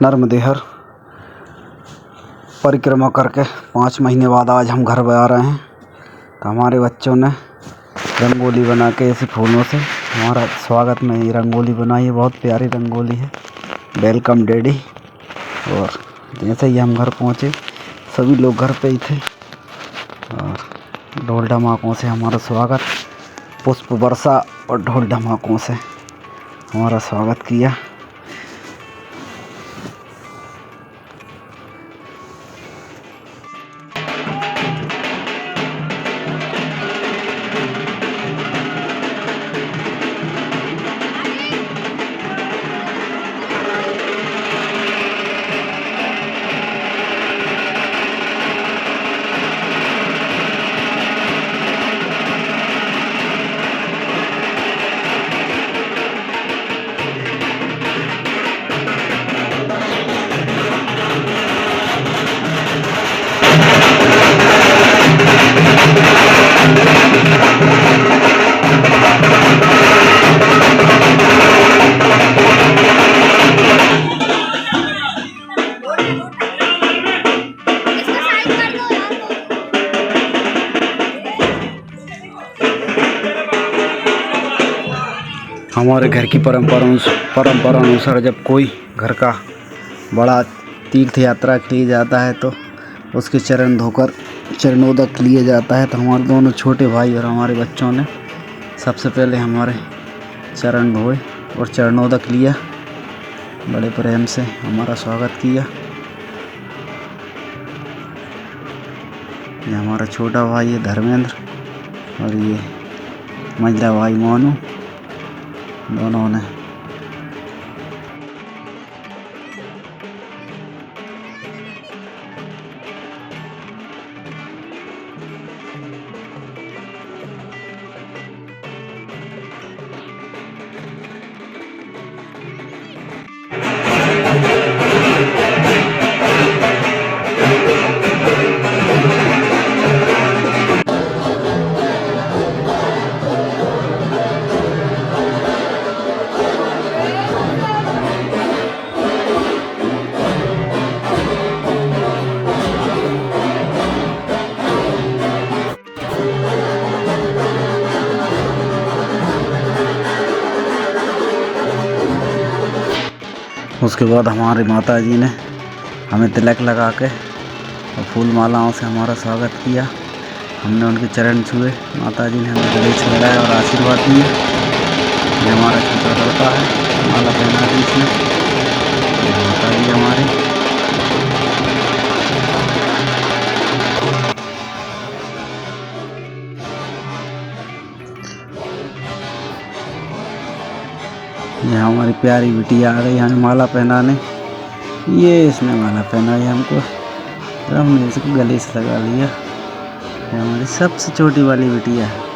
नर्मदेहर परिक्रमा करके 5 महीने बाद आज हम घर आ रहे हैं। तो हमारे बच्चों ने रंगोली बना के ऐसे फूलों से हमारा स्वागत में ये रंगोली बनाई है। बहुत प्यारी रंगोली है। Welcome daddy. और जैसे ही हम घर पहुँचे सभी लोग घर पे ही थे और ढोल ढमाकों से हमारा स्वागत, पुष्प वर्षा और ढोल ढमाकों से हमारा स्वागत किया। हमारे घर की परंपरा अनुसार जब कोई घर का बड़ा तीर्थ यात्रा के लिए जाता है तो उसके चरण धोकर चरणोदक लिए जाता है। तो हमारे दोनों छोटे भाई और हमारे बच्चों ने सबसे पहले हमारे चरण धोए और चरणोदक लिया, बड़े प्रेम से हमारा स्वागत किया। ये हमारा छोटा भाई है धर्मेंद्र और ये मंझला भाई मोनू, दोनों ने उसके बाद हमारी माता जी ने हमें तिलक लगा के और फूल मालाओं से हमारा स्वागत किया। हमने उनके चरण छुए, माता जी ने हमें गले से लगाया और आशीर्वाद दिया। ये हमारा छोटा लड़का है, माला पहना दी इसने। माता जी हमारी ये हमारी प्यारी बिटिया आ गई हमें माला पहनाने। ये इसने माला पहनाई हमको, तो हमने इसको गले से लगा लिया। ये हमारी सबसे छोटी वाली बिटिया है।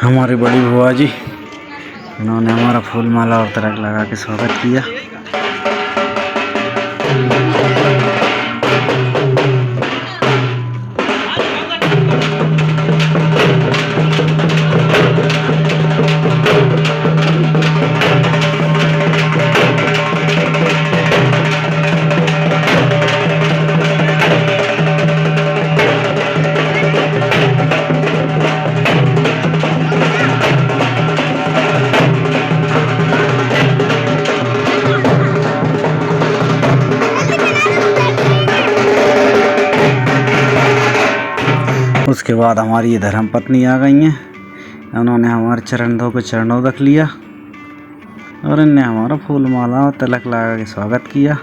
हमारी बड़ी बुआ जी, इन्होंने हमारा फूल माला और तिलक लगा के स्वागत किया। उसके बाद हमारी ये धर्म पत्नी आ गई हैं। उन्होंने हमारे चरण धो के चरणोदक लिया और इनने हमारा फूल माला और तिलक लगा के स्वागत किया।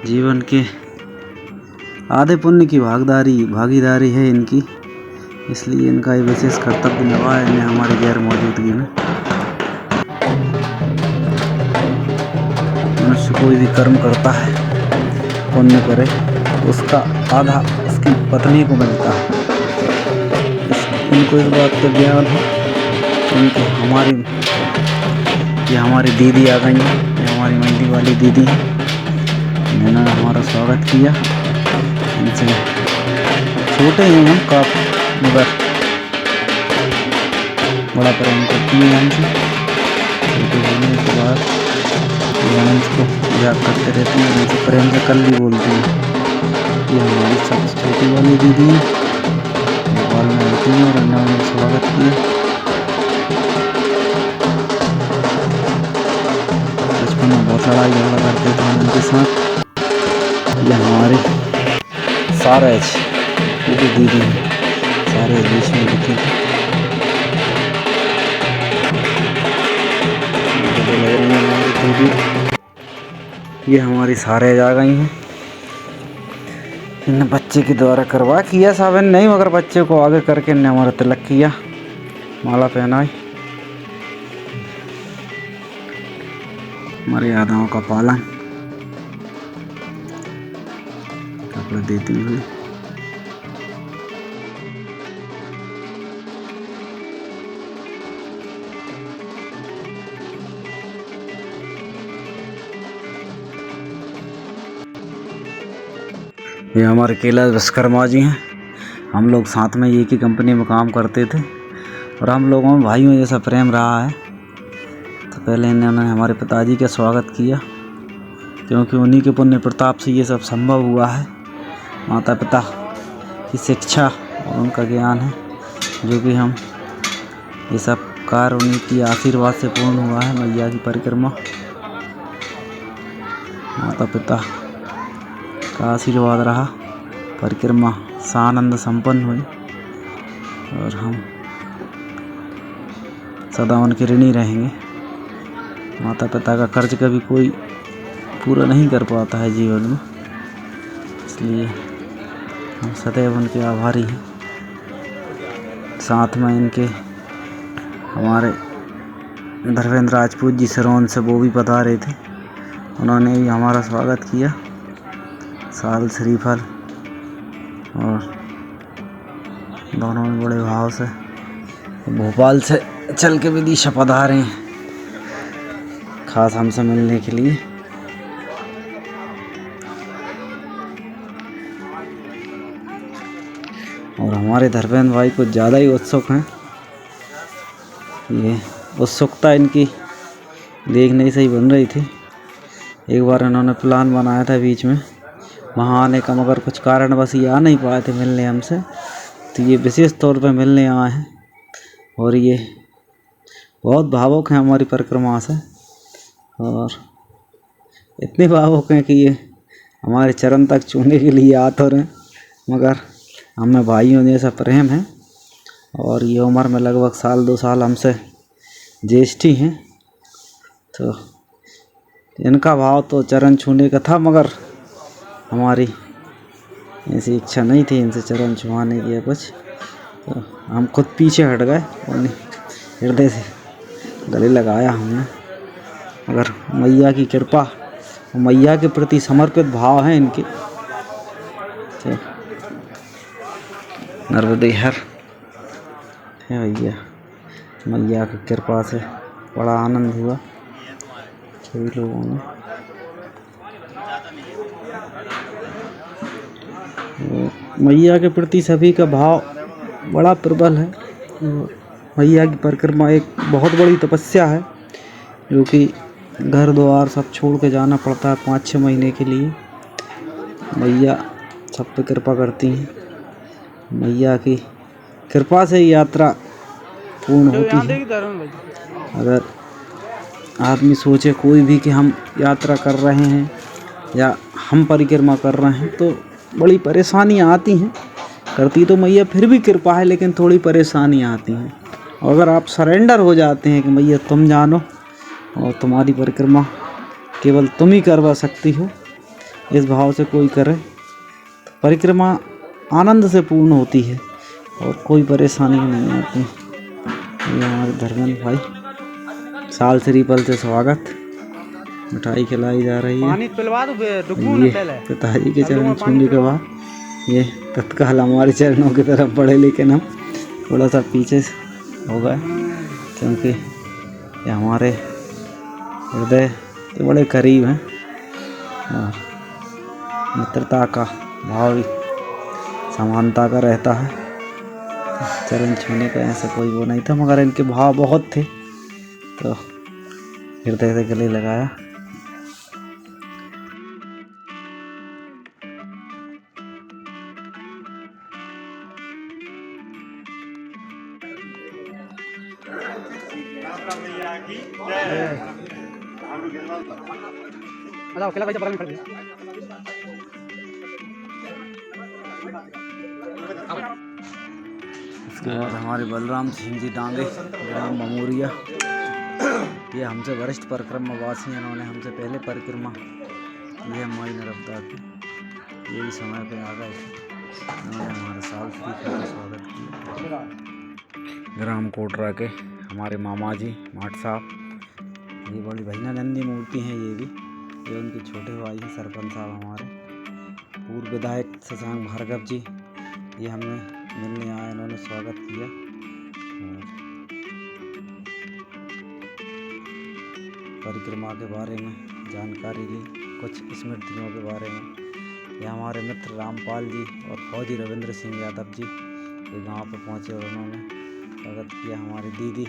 जीवन के आधे पुण्य की भागीदारी है इनकी, इसलिए इनका ये विशेष कर्तव्य निभाया इन्हें हमारी गैर मौजूदगी में। मनुष्य कोई भी कर्म करता है, पुण्य करे, उसका आधा उसकी पत्नी को मिलता है। उनको इस बात का ज्ञान है। उनको हमारी दीदी आ गई है, ये हमारी मेहंदी वाली दीदी है। इन्होंने हमारा स्वागत किया। इनसे छोटे हैं हम काफ़ी, मगर बड़ा प्रेम करती हैं हमसे। छोटे होने के बाद को मजाक करते रहते हैं, उनसे प्रेम से कल भी बोलते हैं। ये हमारी सबसे छोटी वाली दीदी है, नेपाल में रहती है और इन्होंने स्वागत किया। बचपन में बहुत लड़ाई झगड़ा करते थे उनके साथ। ये हमारी सारेज दीदी है, सारे बीच में दिखी थी। हमारी दीदी, ये हमारी सारेज आ गई हैं। इन्होंने बच्चे के द्वारा करवा किया सावन नहीं, मगर बच्चे को आगे करके इन्हें हमारा तिलक किया, माला पहनाई। मर्यादाओं का पालन कपड़े देती हुई। ये हमारे कैलाश विश्वकर्मा जी हैं। हम लोग साथ में एक ही कंपनी में काम करते थे और हम लोगों में भाइयों जैसा प्रेम रहा है। तो पहले इन्होंने हमारे पिताजी का स्वागत किया, क्योंकि उन्हीं के पुण्य प्रताप से ये सब संभव हुआ है। माता पिता की शिक्षा और उनका ज्ञान है, जो कि हम ये सब कार्य उन्हीं की आशीर्वाद से पूर्ण हुआ है। मैया की परिक्रमा, माता पिता का आशीर्वाद रहा, परिक्रमा सानंद संपन्न हुई और हम सदा उनके ऋणी रहेंगे। माता पिता का कर्ज कभी कोई पूरा नहीं कर पाता है जीवन में, इसलिए हम सदैव उनके आभारी हैं। साथ में इनके हमारे धर्मेंद्र राजपूत जी सिरोन से वो भी पधारे थे, उन्होंने भी हमारा स्वागत किया। साल श्रीफल और दोनों में बड़े भाव से भोपाल से चल के विदिशा पधारे हैं, खास हमसे मिलने के लिए। और हमारे धर्मेंद्र भाई को ज़्यादा ही उत्सुक हैं। ये उत्सुकता इनकी देखने से ही बन रही थी। एक बार इन्होंने प्लान बनाया था बीच में वहाँ आने का, मगर कुछ कारणवश ये आ नहीं पाए थे मिलने हमसे, तो ये विशेष तौर पे मिलने आए हैं। और ये बहुत भावुक हैं हमारी परिक्रमा से, और इतने भावुक हैं कि ये हमारे चरण तक छूने के लिए आतुर हैं। मगर हमें भाइयों जैसा प्रेम है, और ये उम्र में लगभग 1-2 साल हमसे ज्येष्ठी हैं। तो इनका भाव तो चरण छूने का था, मगर हमारी ऐसी इच्छा नहीं थी इनसे चरण छुआने की या कुछ, तो हम खुद पीछे हट गए और हृदय से गले लगाया हमने। मगर मैया की कृपा, मैया के प्रति समर्पित भाव है इनके। तो नर्मदे हर है भैया। मैया की कृपा से बड़ा आनंद हुआ सभी लोगों में। मैया के प्रति सभी का भाव बड़ा प्रबल है। मैया की परिक्रमा एक बहुत बड़ी तपस्या है, जो कि घर द्वार सब छोड़ के जाना पड़ता है 5-6 महीने के लिए। मैया सब पे कृपा करती हैं। मैया की कृपा से यात्रा पूर्ण होती है। अगर आदमी सोचे कोई भी कि हम यात्रा कर रहे हैं या हम परिक्रमा कर रहे हैं तो बड़ी परेशानियां आती हैं। करती तो मैया फिर भी कृपा है, लेकिन थोड़ी परेशानियां आती हैं। और अगर आप सरेंडर हो जाते हैं कि मैया तुम जानो और तुम्हारी परिक्रमा केवल तुम ही करवा सकती हो, इस भाव से कोई करे तो परिक्रमा आनंद से पूर्ण होती है और कोई परेशानी नहीं आती। ये हमारे धर्मेंद्र भाई साल श्रीफल से स्वागत, मिठाई खिलाई जा रही है। ये पिताजी के चरण छूने के बाद ये तत्काल हमारे चरणों की तरफ बढ़े, लेकिन हम थोड़ा सा पीछे हो गए क्योंकि ये हमारे हृदय के बड़े करीब हैं और मित्रता का भाव भी समानता का रहता है। चरण छूने का ऐसा कोई वो नहीं था, मगर इनके भाव बहुत थे तो हृदय से गले लगाया। इसके बाद हमारे बलराम सिंह जी डांगे ग्राम ममोरिया, ये हमसे वरिष्ठ परिक्रमावासी हैं। इन्होंने हमसे पहले परिक्रमा की है माई नर्मदा की। ये भी समय पे आ गए, इन्होंने हमारे साल श्रीफल का स्वागत किया। ग्राम कोटरा के हमारे मामा जी माट साहब, ये बड़ी भजनानंदी मूर्ति हैं। ये उनके छोटे भाई हैं सरपंच साहब हमारे। पूर्व विधायक शशांक भार्गव जी, ये हमें मिलने आए, इन्होंने स्वागत किया। परिक्रमा के बारे में जानकारी ली, कुछ स्मृतियों के बारे में। ये हमारे मित्र रामपाल जी और फौजी रविंद्र सिंह यादव जी ये गांव पर पहुंचे और उन्होंने स्वागत किया। हमारी दीदी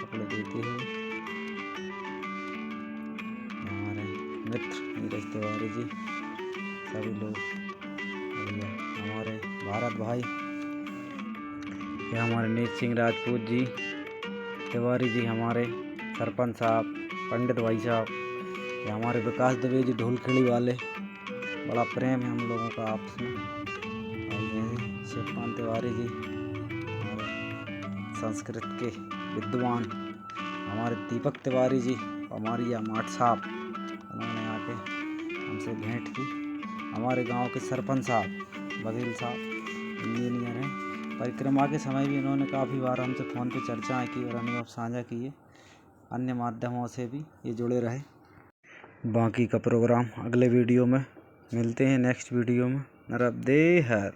कपड़े देते हुए, हमारे मित्र नीरज तिवारी जी, सभी लोग, हमारे भारत भाई, ये हमारे नीत सिंह राजपूत जी तिवारी जी, हमारे सरपंच साहब पंडित भाई साहब, ये हमारे विकास दुबे जी ढोलखेड़ी वाले। बड़ा प्रेम है हम लोगों का आपस में। और ये शिवपाल तिवारी जी हमारे संस्कृत के विद्वान, हमारे दीपक तिवारी जी, हमारी या माट साहब, उन्होंने आके हमसे भेंट की। हमारे गांव के सरपंच साहब बघेल साहब इंजीनियर हैं। परिक्रमा के समय भी इन्होंने काफ़ी बार हमसे फ़ोन पे चर्चाएं की और अनुभव साझा किए। अन्य माध्यमों से भी ये जुड़े रहे। बाकी का प्रोग्राम अगले वीडियो में मिलते हैं, नेक्स्ट वीडियो में। नर्मदे हर।